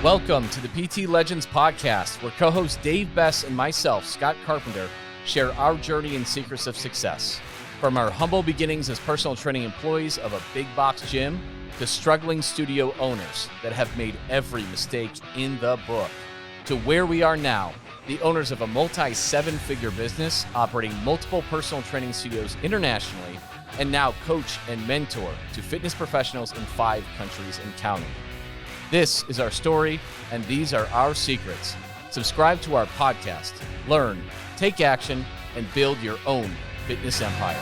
Welcome to the PT Legends podcast, where co-host Dave Bess and myself, Scott Carpenter, share our journey and secrets of success. From our humble beginnings as personal training employees of a big box gym to struggling studio owners that have made every mistake in the book, to where we are now, the owners of a multi-seven-figure business operating multiple personal training studios internationally, and now coach and mentor to fitness professionals in 5 countries and counting. This is our story, and these are our secrets. Subscribe to our podcast, learn, take action, and build your own fitness empire.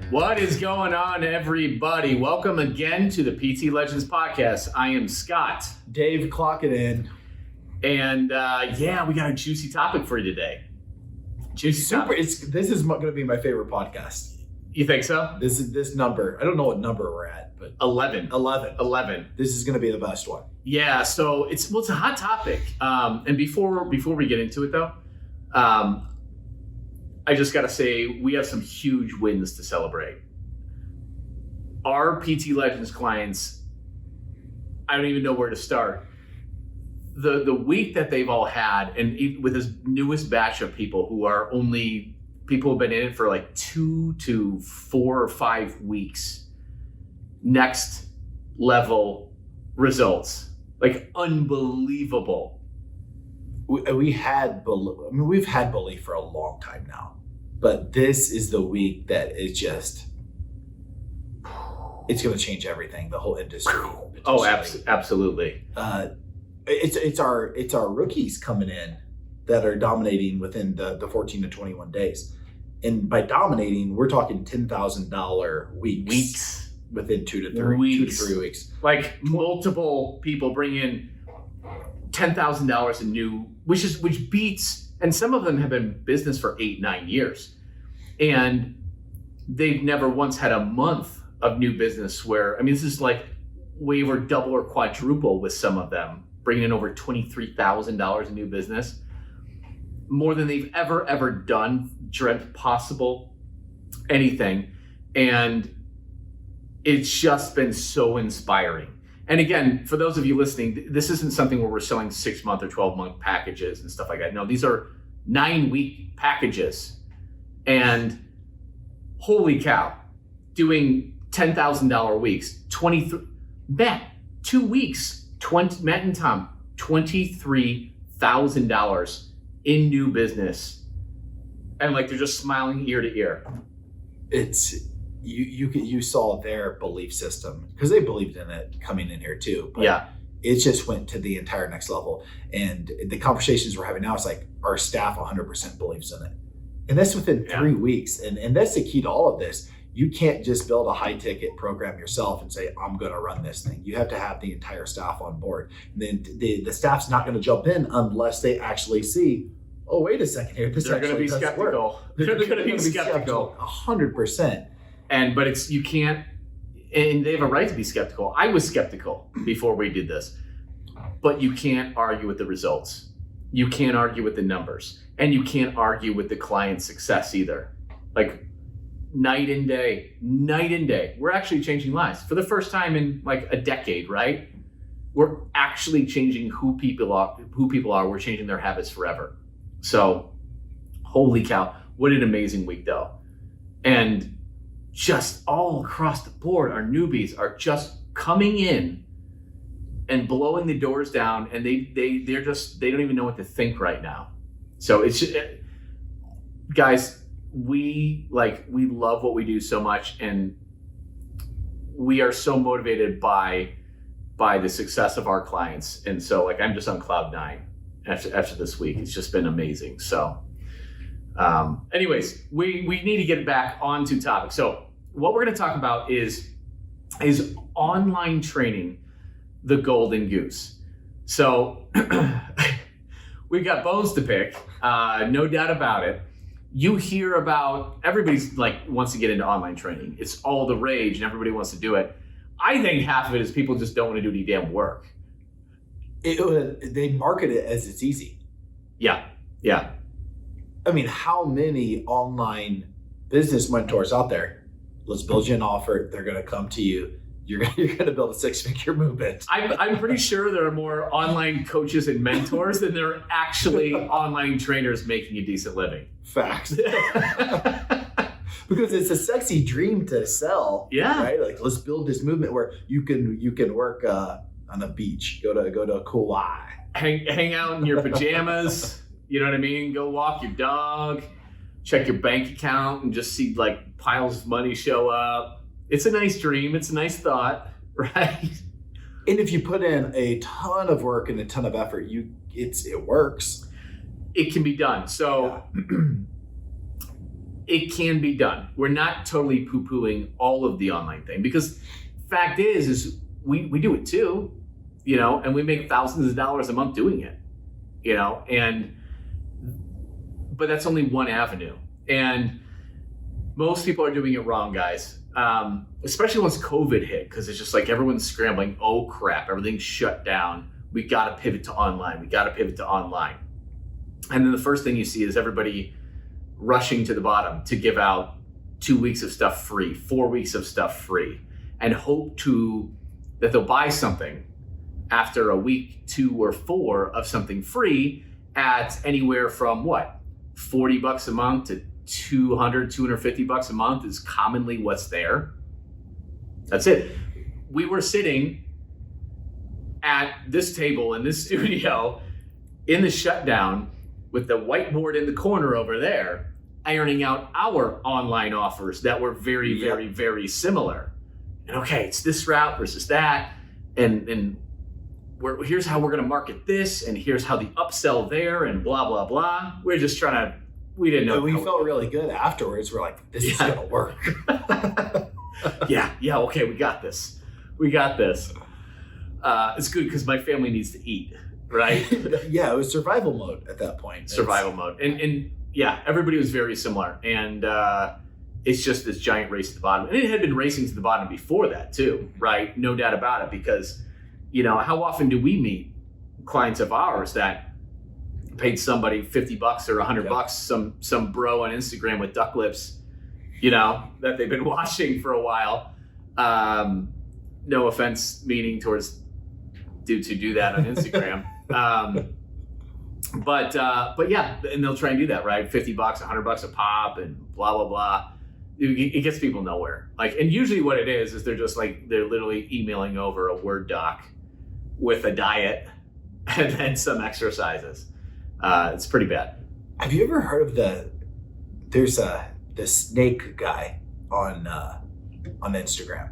What is going on, everybody? Welcome again to the PT Legends podcast. I am Scott. Dave, clock it in. And we got a juicy topic for you today. This is going to be my favorite podcast. You think so? This number. I don't know what number we're at, but 11. 11. This is going to be the best one. Yeah. So it's a hot topic. And before we get into it though, I just got to say we have some huge wins to celebrate. Our PT Legends clients, I don't even know where to start. The week that they've all had, and with this newest batch of people who are only people who've been in it for like 2 to 4 or 5 weeks, next level results, like unbelievable. We've had belief for a long time now, but this is the week that is just, it's going to change everything, the whole industry. Oh, absolutely. It's our rookies coming in that are dominating within the 14 to 21 days. And by dominating, we're talking $10,000 weeks within 2 to 3 weeks. Like multiple people bring in $10,000 in new, which beats, and some of them have been in business for 8-9 years. And they've never once had a month of new business where, this is like way over double or quadruple with some of them, bringing in over $23,000 in new business. More than they've ever done, dreamt possible, anything. And it's just been so inspiring. And again, for those of you listening, this isn't something where we're selling 6-month or 12-month packages and stuff like that. No, these are 9-week packages. And holy cow, doing $10,000 weeks, 2 weeks, Matt and Tom, $23,000 in new business, and like they're just smiling ear to ear. It's you saw their belief system, because they believed in it coming in here too. But yeah, it just went to the entire next level. And the conversations we're having now is like our staff 100% believes in it, and that's within 3 weeks. And that's the key to all of this. You can't just build a high ticket program yourself and say, I'm going to run this thing. You have to have the entire staff on board. And then the staff's not going to jump in unless they actually see, oh, wait a second here. They're going to be skeptical. They're going to be skeptical. 100%. But it's, you can't, and they have a right to be skeptical. I was skeptical before we did this, but you can't argue with the results. You can't argue with the numbers, and you can't argue with the client success either. Like, night and day. We're actually changing lives for the first time in like a decade, right? We're actually changing who people are. We're changing their habits forever. So, holy cow, what an amazing week though. And just all across the board, our newbies are just coming in and blowing the doors down, and they don't even know what to think right now. So it's just, guys, we love what we do so much, and we are so motivated by the success of our clients. And so I'm just on cloud 9 after this week. It's just been amazing. So anyways, we need to get back onto topic. So what we're going to talk about is online training, the golden goose. So we've got bones to pick, no doubt about it. You hear about, everybody's wants to get into online training. It's all the rage and everybody wants to do it. I think half of it is people just don't want to do any damn work. They market it as it's easy. Yeah. How many online business mentors out there Let's build you an offer. They're going to come to you. You're going to build a 6-figure movement. I'm pretty sure there are more online coaches and mentors than there are actually online trainers making a decent living. Facts. Because it's a sexy dream to sell. Yeah. Right. Like, let's build this movement where you can work on a beach, go to Kauai, hang out in your pajamas. You know what I mean? Go walk your dog, check your bank account, and just see like piles of money show up. It's a nice dream. It's a nice thought, right? And if you put in a ton of work and a ton of effort, it works. It can be done. So it can be done. We're not totally poo-pooing all of the online thing, because fact is we do it too, you know, and we make thousands of dollars a month doing it, you know, but that's only one avenue. And most people are doing it wrong, guys. Especially once COVID hit, because it's just like everyone's scrambling. Oh crap, everything's shut down. We got to pivot to online. And then the first thing you see is everybody rushing to the bottom to give out 2 weeks of stuff free, 4 weeks of stuff free, and hope that they'll buy something after a week, 2 or 4 of something free at anywhere from what, $40 a month to $250 a month is commonly what's there. That's it. We were sitting at this table in this studio in the shutdown with the whiteboard in the corner over there, ironing out our online offers that were very, very, very similar. And okay, it's this route versus that. And here's how we're going to market this. And here's how the upsell there and blah, blah, blah. We're just trying to, we didn't know. But we felt really good afterwards. We're like, this is going to work. Yeah. Okay. We got this. It's good because my family needs to eat, right? Yeah. It was survival mode at that point. Survival mode. And yeah, everybody was very similar. And it's just this giant race to the bottom. And it had been racing to the bottom before that too, right? No doubt about it. Because, you know, how often do we meet clients of ours that paid somebody $50 or $100, some bro on Instagram with duck lips, you know, that they've been watching for a while. No offense meaning towards dudes who do that on Instagram. But yeah, and they'll try and do that, right? $50, $100 a pop and blah, blah, blah. It gets people nowhere. Like, and usually what it is they're just like, they're literally emailing over a Word doc with a diet and then some exercises. It's pretty bad. Have you ever heard of the snake guy on Instagram?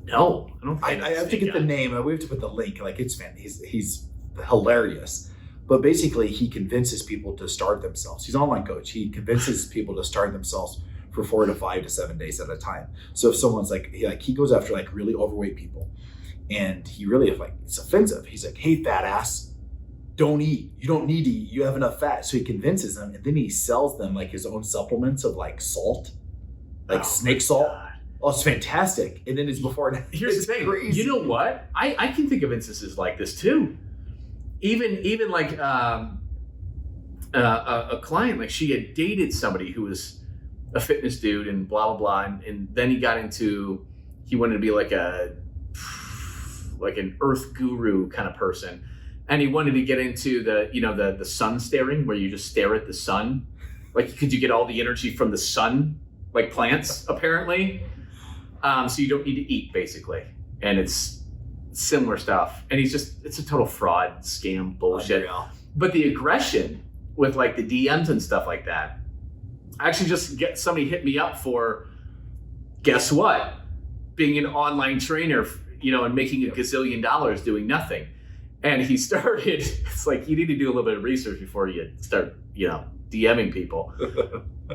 No, I don't think I have to get the name. We have to put the link. Like, it's he's hilarious. But basically, he convinces people to start themselves. He's an online coach. He convinces people to start themselves for 4 to 5 to 7 days at a time. So if someone's he goes after like really overweight people, and he really it's offensive. He's like, hey, fat ass, don't eat. You don't need to eat. You have enough fat. So he convinces them, and then he sells them like his own supplements of like salt, like snake salt. God. Oh, it's fantastic. And then it's before and after. Here's the thing. Crazy. You know what? I can think of instances like this too. Even like a client, like she had dated somebody who was a fitness dude and blah, blah, blah. And then he wanted to be like an earth guru kind of person. And he wanted to get into the sun staring, where you just stare at the sun. Like, could you get all the energy from the sun, like plants, apparently? So you don't need to eat, basically. And it's similar stuff. And it's a total fraud, scam, bullshit. Unreal. But the aggression with like the DMs and stuff like that, I actually just somebody hit me up for, guess what? Being an online trainer, and making a gazillion dollars doing nothing. And he started, it's like, you need to do a little bit of research before you start, DMing people.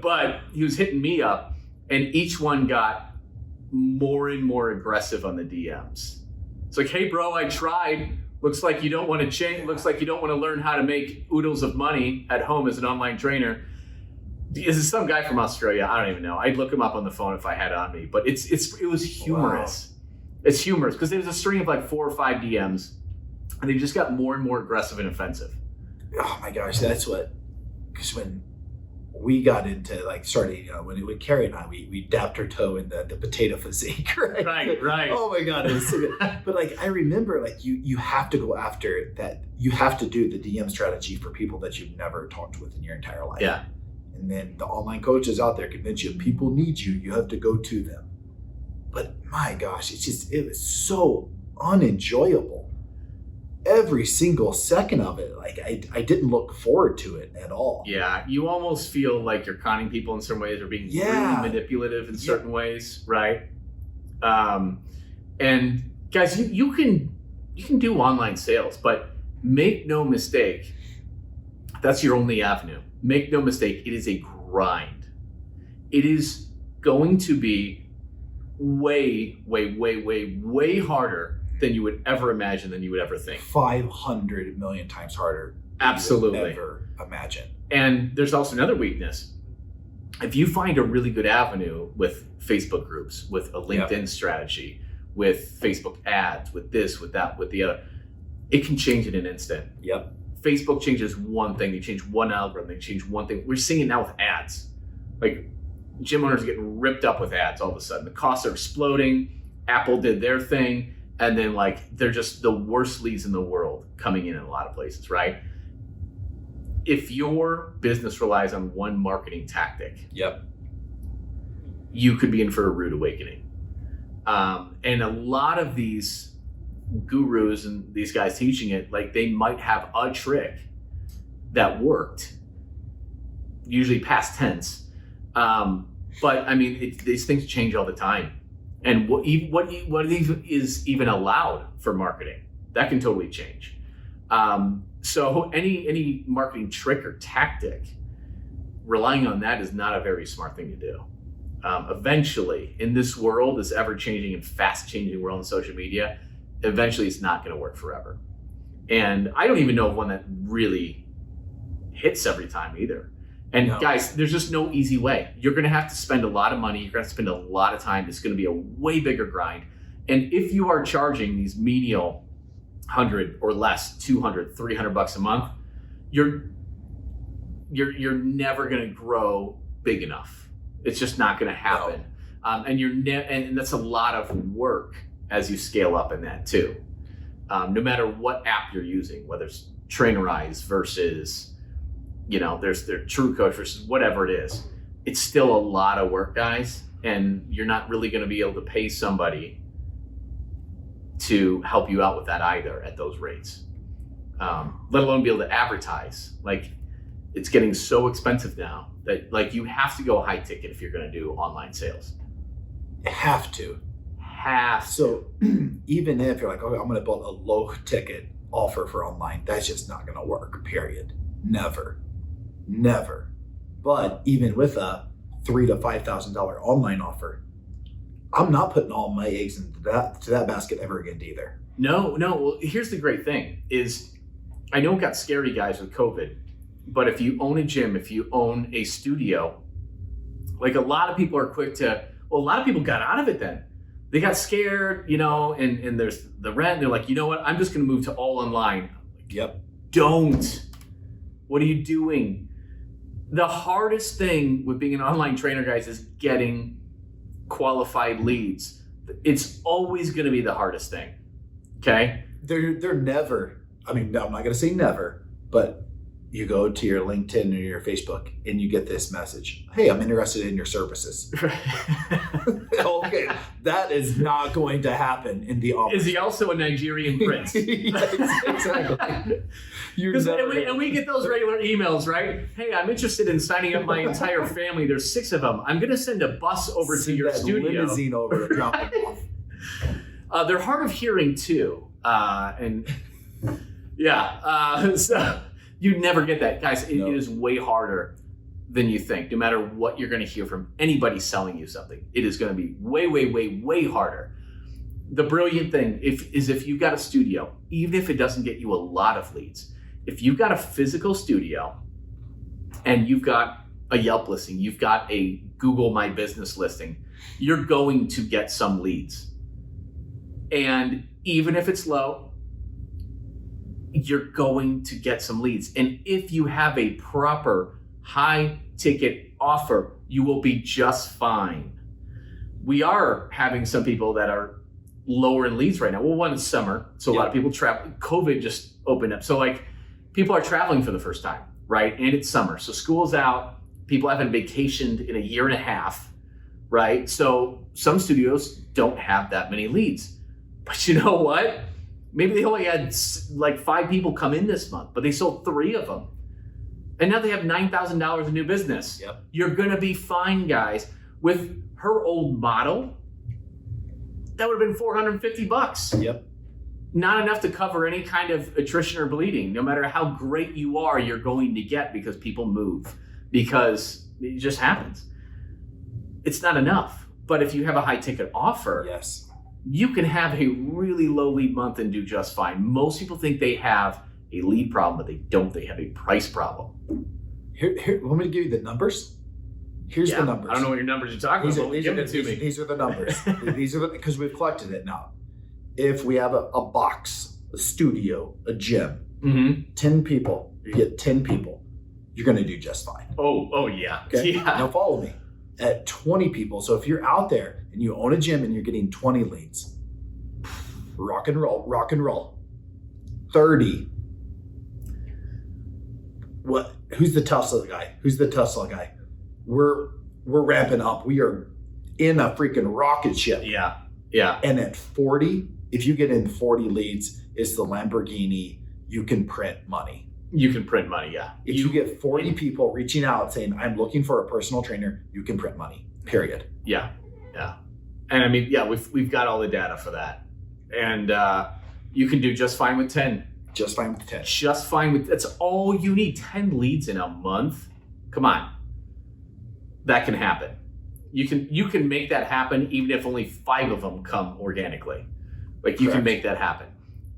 But he was hitting me up, and each one got more and more aggressive on the DMs. It's like, hey, bro, I tried. Looks like you don't want to change. Looks like you don't want to learn how to make oodles of money at home as an online trainer. This is some guy from Australia. I don't even know. I'd look him up on the phone if I had it on me. But it was humorous. Wow. It's humorous because there was a string of like 4 or 5 DMs, and they just got more and more aggressive and offensive. Oh my gosh, that's what. Because we got into like starting, when Carrie and I, we dapped our toe in the potato physique, right? Right. Oh my God, it was so good. But like, I remember like you have to go after that. You have to do the DM strategy for people that you've never talked with in your entire life. Yeah. And then the online coaches out there convince you people need you. You have to go to them. But my gosh, it was so unenjoyable. Every single second of it, like I didn't look forward to it at all. Yeah, you almost feel like you're conning people in some ways or being really manipulative in certain ways, right? And guys, you can do online sales, but make no mistake, that's your only avenue. Make no mistake, it is a grind. It is going to be way, way, way, way, way harder than you would ever imagine, than you would ever think. 500 million times harder than Absolutely. you would ever imagine. And there's also another weakness. If you find a really good avenue with Facebook groups, with a LinkedIn strategy, with Facebook ads, with this, with that, with the other, it can change in an instant. Yep. Facebook changes one thing, they change one algorithm, they change one thing. We're seeing it now with ads. Like gym owners are getting ripped up with ads all of a sudden. The costs are exploding. Apple did their thing. And then like, they're just the worst leads in the world coming in a lot of places, right? If your business relies on one marketing tactic, you could be in for a rude awakening. And a lot of these gurus and these guys teaching it, like they might have a trick that worked, usually past tense. But I mean, these things change all the time. And what is even allowed for marketing, that can totally change. So any marketing trick or tactic, relying on that is not a very smart thing to do. Eventually, in this world, this ever-changing and fast-changing world in social media, eventually it's not going to work forever. And I don't even know of one that really hits every time either. And guys, there's just no easy way. You're going to have to spend a lot of money. You're going to have to spend a lot of time. It's going to be a way bigger grind. And if you are charging these menial 100 or less, 200, 300 bucks a month, you're never going to grow big enough. It's just not going to happen. No. And that's a lot of work as you scale up in that too. No matter what app you're using, whether it's Trainerize versus there's their True Coach versus whatever it is. It's still a lot of work, guys, and you're not really going to be able to pay somebody to help you out with that either at those rates. Let alone be able to advertise. Like, it's getting so expensive now that like you have to go high ticket if you're going to do online sales. You have to. So even if you're like, okay, I'm going to build a low ticket offer for online, that's just not going to work, period. Never. But even with a $3,000 to $5,000 online offer, I'm not putting all my eggs into that basket ever again either. No. Well, here's the great thing is, I know it got scary, guys, with COVID, but if you own a gym, if you own a studio, like a lot of people are quick to, a lot of people got out of it then. They got scared, and there's the rent. They're like, you know what? I'm just going to move to all online. Yep. Don't. What are you doing? The hardest thing with being an online trainer, guys, is getting qualified leads. It's always going to be the hardest thing. Okay? They're never, I'm not going to say never, but you go to your LinkedIn or your Facebook and you get this message. Hey, I'm interested in your services. Okay, that is not going to happen in the office. Is he also a Nigerian prince? Yes, exactly. And we get those regular emails, right? Hey, I'm interested in signing up my entire family. There's 6 of them. I'm going to send a bus over to your studio. Limousine over to drop them off. They're hard of hearing too. So you never get that. Guys, it is way harder than you think. No matter what you're going to hear from anybody selling you something, it is going to be way, way, way, way harder. The brilliant thing is if you've got a studio, even if it doesn't get you a lot of leads, if you've got a physical studio and you've got a Yelp listing, you've got a Google My Business listing, you're going to get some leads. And even if it's low, you're going to get some leads. And if you have a proper high ticket offer, you will be just fine. We are having some people that are lower in leads right now. Well, one is summer, so a lot of people travel. COVID just opened up. So like people are traveling for the first time, right? And it's summer. So school's out. People haven't vacationed in a year and a half, right? So some studios don't have that many leads. But you know what? Maybe they only had like 5 people come in this month, but they sold 3 of them. And now they have $9,000 in new business. Yep. You're going to be fine, guys. With her old model, that would have been $450. Yep. Not enough to cover any kind of attrition or bleeding. No matter how great you are, you're going to get because people move, because it just happens. It's not enough. But if you have a high ticket offer, yes, you can have a really low lead month and do just fine. Most people think they have a lead problem, but they don't. They have a price problem. Here, want me to give you the numbers? Here's the numbers. I don't know what your numbers you're talking about. Give it to me. These are the numbers. These are because we've collected it now. If we have a box, a studio, a gym, 10 people, you get 10 people, you're going to do just fine. Oh yeah. Okay. Yeah. Now follow me. At 20 people, so if you're out there and you own a gym and you're getting 20 leads, rock and roll. 30. What? Who's the Tesla guy? We're ramping up. We are in a freaking rocket ship. Yeah. And at 40, if you get in 40 leads, it's the Lamborghini. You can print money. You can print money, yeah. If you get 40 people reaching out saying, I'm looking for a personal trainer, you can print money, period. Yeah. And I mean, yeah, we've got all the data for that. And you can do just fine with 10. Just fine with 10. Just fine with, that's all you need. 10 leads in a month. Come on. That can happen. You can make that happen even if only 5 of them come organically. Like you can make that happen.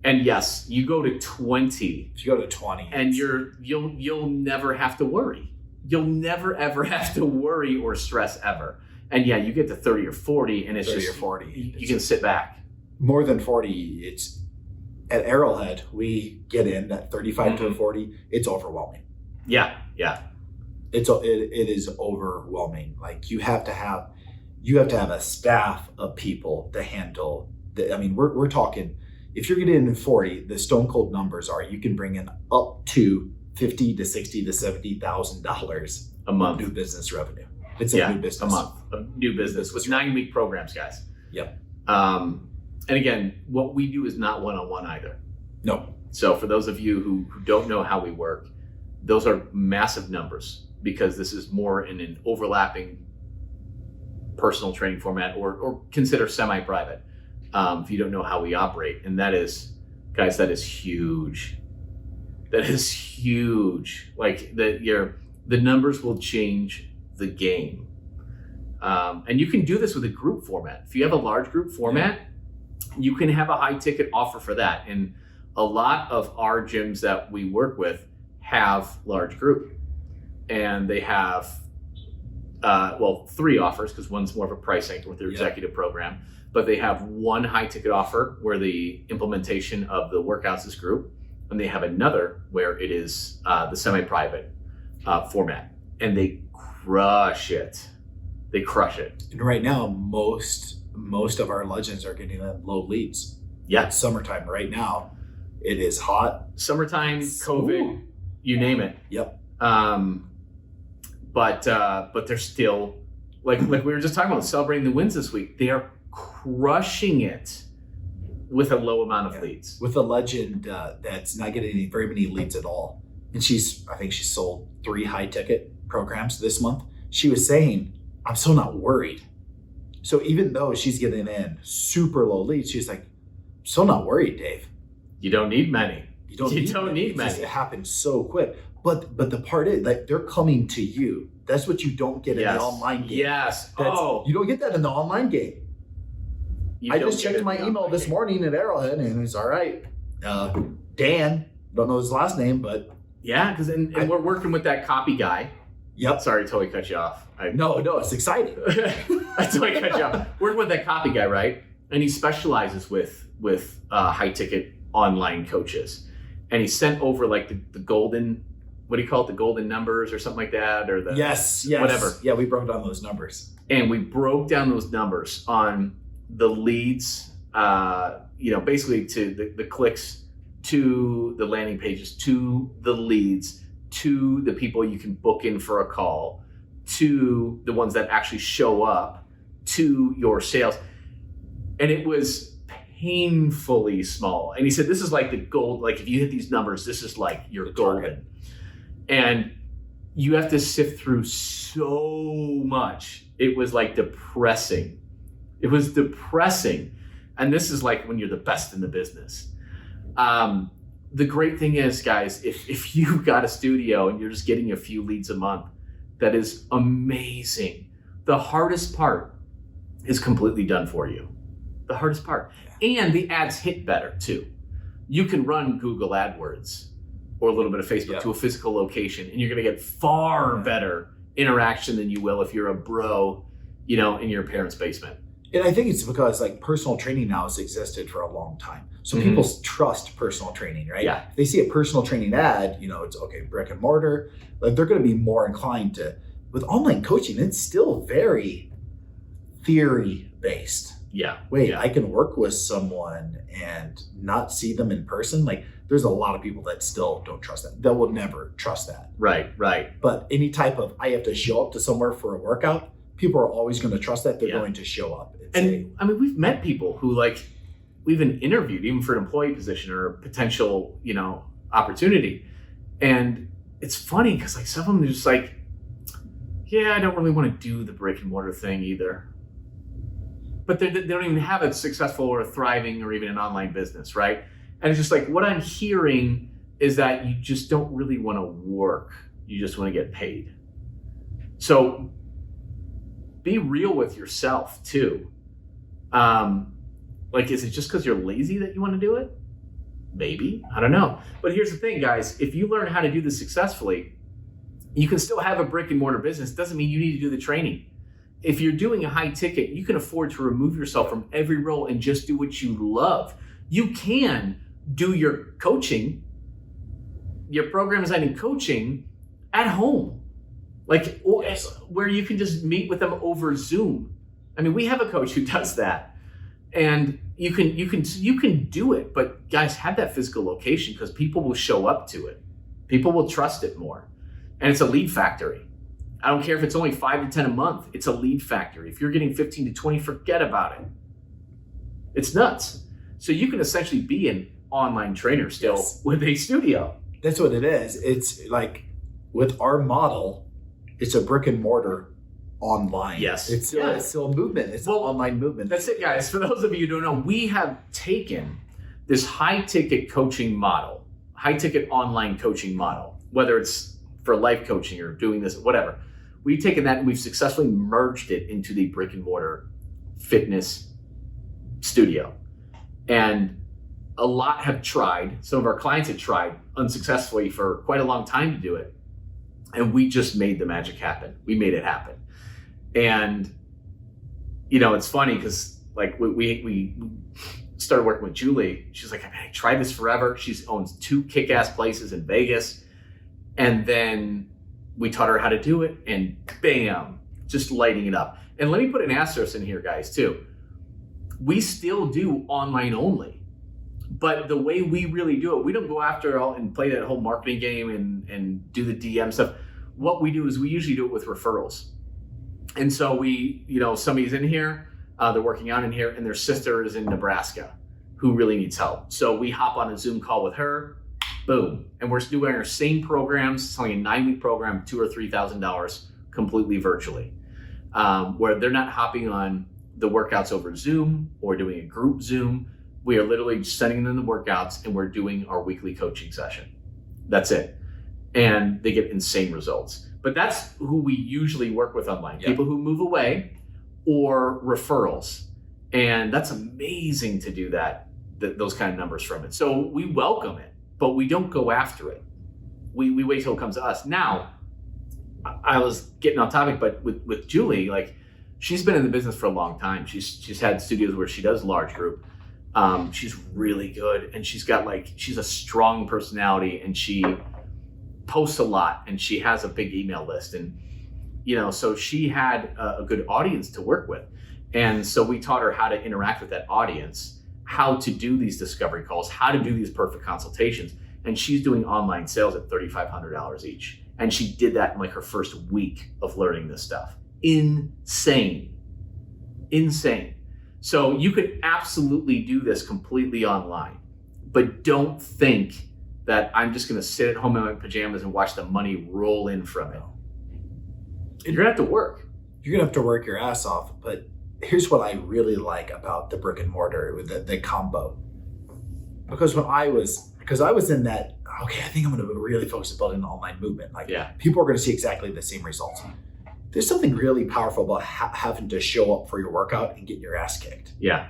And yes, you go to 20. If you go to 20, and you'll never have to worry. You'll never ever have to worry or stress ever. And yeah, you get to 30 or 40, and it's 30 just or 40. You can sit back. More than 40, it's at Arrowhead. We get in at 35 to 40. It's overwhelming. Yeah. It is overwhelming. Like you have to have a staff of people to handle. I mean, we're talking. If you're getting in 40, the stone cold numbers are you can bring in up to $50,000 to $60,000 to $70,000 a month new business revenue. It's a new business. A month of new business with 9-week programs, guys. Yep. And again, what we do is not one-on-one either. No. So for those of you who don't know how we work, those are massive numbers because this is more in an overlapping personal training format or consider semi-private. If you don't know how we operate, and that is huge. That is huge. Like the numbers will change the game. And you can do this with a group format. If you have a large group format, you can have a high ticket offer for that. And a lot of our gyms that we work with have large group, and they have 3 offers because one's more of a price anchor with their executive program. But they have one high ticket offer where the implementation of the workouts is group, and they have another where it is the semi-private format, and they crush it. They crush it. And right now, most of our legends are getting low leads. Yeah, it's summertime right now. It is hot. Summertime, COVID, you name it. Yep. But they're still like we were just talking about celebrating the wins this week. They are crushing it with a low amount of leads. With a legend that's not getting very many leads at all. And I think she sold 3 high ticket programs this month. She was saying, I'm still not worried. So even though she's getting in super low leads, she's like, I'm still not worried, Dave. You don't need many. You don't need many. It happens so quick. But the part is, like, they're coming to you. That's what you don't get in the online game. Yes. You don't get that in the online game. I just checked my email this morning at Arrowhead, and it's all right. Dan, don't know his last name, but yeah, because and we're working with that copy guy. Yep. Sorry, totally cut you off. No, it's exciting. I totally cut you off. Working with that copy guy, right? And he specializes with high ticket online coaches, and he sent over like the golden what do you call it? The golden numbers or something like that, or the yes, whatever. Yeah, we broke down those numbers. And we broke down those numbers on the leads, basically to the clicks, to the landing pages, to the leads, to the people you can book in for a call, to the ones that actually show up, to your sales. And it was painfully small. And he said, this is like the gold, like if you hit these numbers, this is like your golden. And you have to sift through so much. It was like depressing. It was depressing. And this is like when you're the best in the business. The great thing is, guys, if you've got a studio and you're just getting a few leads a month, that is amazing. The hardest part is completely done for you. The hardest part. And the ads hit better too. You can run Google AdWords or a little bit of Facebook to a physical location, and you're gonna get far better interaction than you will if you're a bro, in your parents' basement. And I think it's because like personal training now has existed for a long time. So people trust personal training, right? Yeah. If they see a personal training ad, it's okay, brick and mortar, like they're going to be more inclined to. With online coaching, it's still very theory based. Yeah. Wait, I can work with someone and not see them in person. Like there's a lot of people that still don't trust that. They will never trust that. Right. But any type of, I have to show up to somewhere for a workout, people are always going to trust that they're going to show up. And I mean, we've met people who we've been interviewed even for an employee position or a potential, opportunity. And it's funny because some of them are just like, yeah, I don't really want to do the brick and mortar thing either. But they don't even have a successful or a thriving or even an online business, right? And it's just like, what I'm hearing is that you just don't really want to work. You just want to get paid. So be real with yourself too. Is it just because you're lazy that you want to do it? Maybe, I don't know. But here's the thing, guys, if you learn how to do this successfully, you can still have a brick and mortar business. Doesn't mean you need to do the training. If you're doing a high ticket, you can afford to remove yourself from every role and just do what you love. You can do your coaching, your program design and coaching at home, where you can just meet with them over Zoom. I mean, we have a coach who does that, and you can do it. But guys, have that physical location because people will show up to it. People will trust it more, and it's a lead factory. I don't care if it's only 5 to 10 a month. It's a lead factory. If you're getting 15 to 20, forget about it. It's nuts. So you can essentially be an online trainer still with a studio. That's what it is. It's like with our model, it's a brick and mortar online. Yes. It's still a movement. It's an online movement. That's it, guys. For those of you who don't know, we have taken this high ticket coaching model, high ticket online coaching model, whether it's for life coaching or doing this, whatever. We've taken that and we've successfully merged it into the brick and mortar fitness studio. And a lot have tried. Some of our clients have tried unsuccessfully for quite a long time to do it. And we just made the magic happen. We made it happen. And, it's funny because we started working with Julie. She's like, I tried this forever. She owns 2 kick-ass places in Vegas. And then we taught her how to do it and bam, just lighting it up. And let me put an asterisk in here, guys, too. We still do online only, but the way we really do it, we don't go after all and play that whole marketing game and do the DM stuff. What we do is we usually do it with referrals. And so somebody's in here, they're working out in here, and their sister is in Nebraska who really needs help. So we hop on a Zoom call with her. Boom. And we're doing our same programs. It's only a 9-week program, $2,000 or $3,000 completely virtually, where they're not hopping on the workouts over Zoom or doing a group Zoom. We are literally sending them the workouts and we're doing our weekly coaching session. That's it. And they get insane results. But that's who we usually work with online. People who move away or referrals. And that's amazing to do those kind of numbers from it. So we welcome it. But we don't go after it. We wait till it comes to us. Now, I was getting off topic, but with Julie, she's been in the business for a long time. She's had studios where she does large group. She's really good, and she's got she's a strong personality, and she posts a lot, and she has a big email list, and so she had a good audience to work with. And so we taught her how to interact with that audience, how to do these discovery calls, how to do these perfect consultations. And she's doing online sales at $3,500 each. And she did that in like her first week of learning this stuff. Insane. So you could absolutely do this completely online, but don't think that I'm just going to sit at home in my pajamas and watch the money roll in from it. You're going to have to work. You're going to have to work your ass off. But here's what I really like about the brick and mortar with the combo. Because I was in that, okay, I think I'm going to really focus on building an online movement. People are going to see exactly the same results. There's something really powerful about having to show up for your workout and get your ass kicked. Yeah.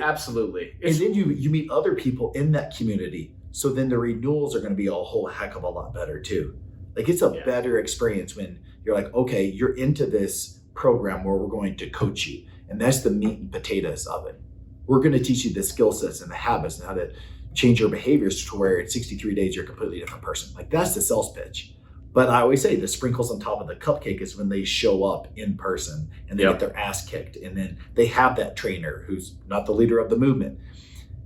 Absolutely. And then you meet other people in that community. So then the renewals are going to be a whole heck of a lot better too. Like it's a better experience when you're like, okay, you're into this program where we're going to coach you. And that's the meat and potatoes of it. We're going to teach you the skill sets and the habits and how to change your behaviors to where in 63 days, you're a completely different person. Like that's the sales pitch. But I always say the sprinkles on top of the cupcake is when they show up in person and they get their ass kicked. And then they have that trainer who's not the leader of the movement.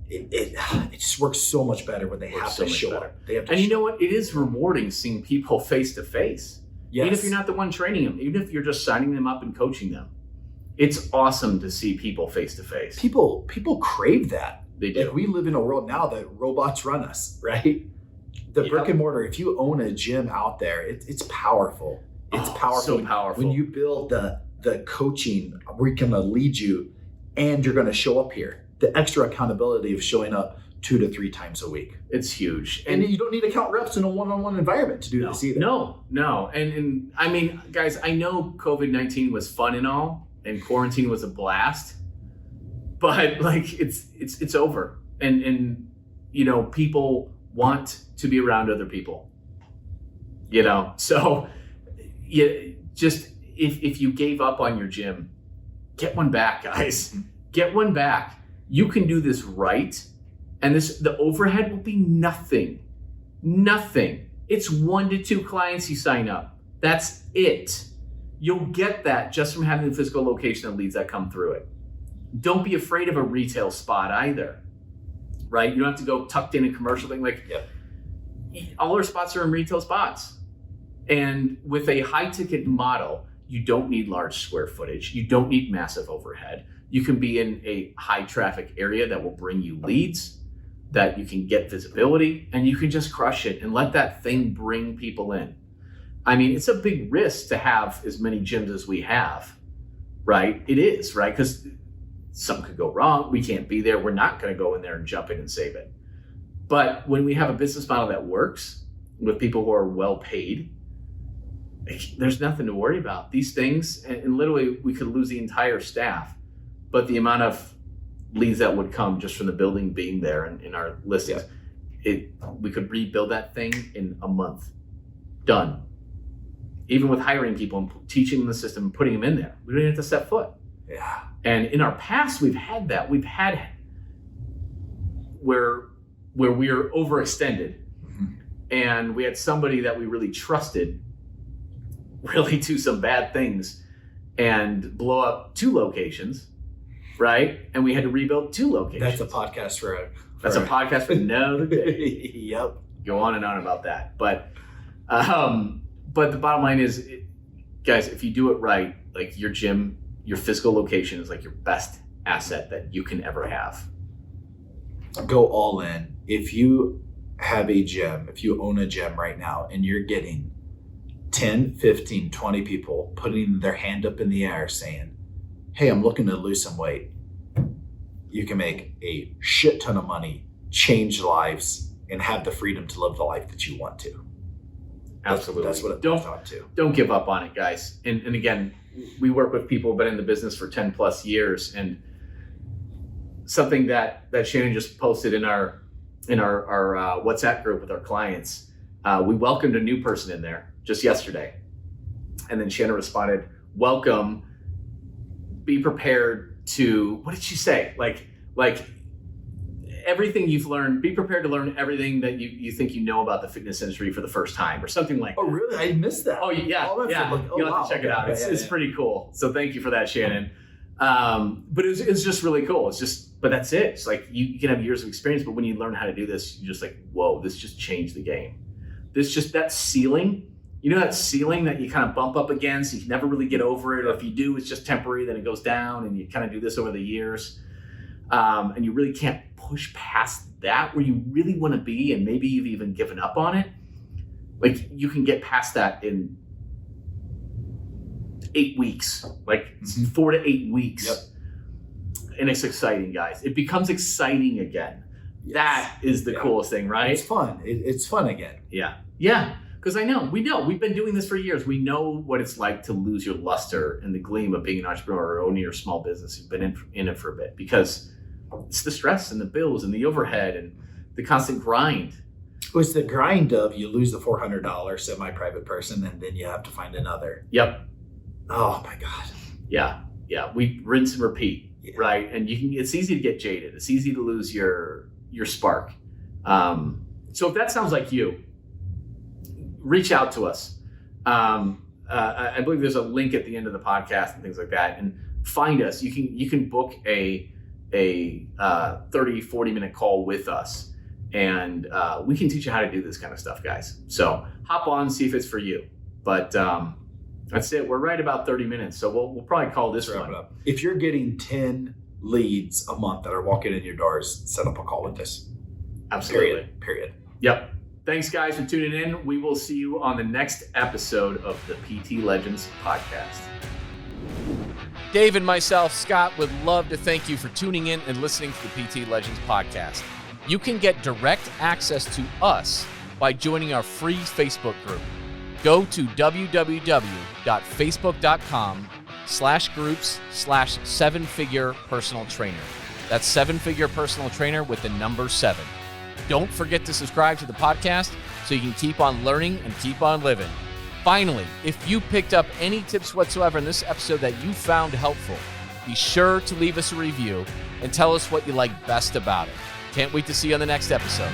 It just works so much better when they have to show up. And you know what? It is rewarding seeing people face to face. Even if you're not the one training them, even if you're just signing them up and coaching them. It's awesome to see people face to face. People crave that. They do. Like we live in a world now that robots run us, right? The brick and mortar, if you own a gym out there, it's powerful. It's powerful. So powerful. When you build the coaching, we're going to lead you and you're going to show up here. The extra accountability of showing up 2 to 3 times a week. It's huge. And you don't need to count reps in a one-on-one environment to do this either. No. And I mean, guys, I know COVID-19 was fun and all, and quarantine was a blast, but like it's over. And people want to be around other people. So just if you gave up on your gym, get one back, guys. Get one back. You can do this right, and the overhead will be nothing. It's 1 to 2 clients you sign up. That's it. You'll get that just from having the physical location and leads that come through it. Don't be afraid of a retail spot either, right? You don't have to go tucked in a commercial thing. All our spots are in retail spots. And with a high ticket model, you don't need large square footage. You don't need massive overhead. You can be in a high traffic area that will bring you leads, that you can get visibility, and you can just crush it and let that thing bring people in. I mean, it's a big risk to have as many gyms as we have, right? It is, right? Because something could go wrong. We can't be there. We're not going to go in there and jump in and save it. But when we have a business model that works with people who are well paid, there's nothing to worry about. These things, and literally we could lose the entire staff, but the amount of leads that would come just from the building being there and in our listings, we could rebuild that thing in a month. Done. Even with hiring people and teaching them the system and putting them in there, we don't have to set foot. Yeah. And in our past, we've had that. We've had where we're overextended, and we had somebody that we really trusted really do some bad things and blow up 2 locations, right? And we had to rebuild 2 locations. That's a podcast for podcast for another day. Yep. Go on and on about that. But the bottom line is, guys, if you do it right, like your gym, your physical location is like your best asset that you can ever have. Go all in. If you have a gym, if you own a gym right now and you're getting 10, 15, 20 people putting their hand up in the air saying, hey, I'm looking to lose some weight, you can make a shit ton of money, change lives, and have the freedom to live the life that you want to. Absolutely. That's what it comes down to. Don't give up on it, guys. And again, we work with people who've been in the business for 10 plus years, and something that Shannon just posted in our WhatsApp group with our clients, we welcomed a new person in there just yesterday. And then Shannon responded, welcome, be prepared to, what did she say? Like everything you've learned, be prepared to learn everything that you think you know about the fitness industry for the first time or something like that. Oh, really? I missed that. Oh, yeah. You'll have to check it out. It's pretty cool. So thank you for that, Shannon. But it's just really cool. But that's it. It's like you can have years of experience, but when you learn how to do this, you're just like, whoa, this just changed the game. That ceiling, that ceiling that you kind of bump up against, you can never really get over it. Or if you do, it's just temporary, then it goes down, and you kind of do this over the years. And you really can't push past that where you really want to be, and maybe you've even given up on it. Like you can get past that in 8 weeks, like 4 to 8 weeks. Yep. And it's exciting, guys. It becomes exciting again. Yes. That is the coolest thing, right? It's fun. It's fun again. Yeah. Because we've been doing this for years. We know what it's like to lose your luster and the gleam of being an entrepreneur or owning your small business. You've been in it for a bit because it's the stress and the bills and the overhead and the constant grind. It was the grind of you lose the $400 semi-private person and then you have to find another. Yep. Oh my God. Yeah. We rinse and repeat, right? And it's easy to get jaded. It's easy to lose your spark. So if that sounds like you, reach out to us. I believe there's a link at the end of the podcast and things like that, and find us. You can book a 30-40 minute call with us, and we can teach you how to do this kind of stuff, guys. So hop on, see if it's for you. But that's it. We're right about 30 minutes, so we'll probably call this one. If you're getting 10 leads a month that are walking in your doors, set up a call with us. Absolutely. Period. Yep. Thanks, guys, for tuning in. We will see you on the next episode of the PT Legends podcast. Dave and myself, Scott, would love to thank you for tuning in and listening to the PT Legends podcast. You can get direct access to us by joining our free Facebook group. Go to www.facebook.com/groups/7-figure personal trainer. That's 7-figure personal trainer with the number 7. Don't forget to subscribe to the podcast so you can keep on learning and keep on living. Finally, if you picked up any tips whatsoever in this episode that you found helpful, be sure to leave us a review and tell us what you like best about it. Can't wait to see you on the next episode.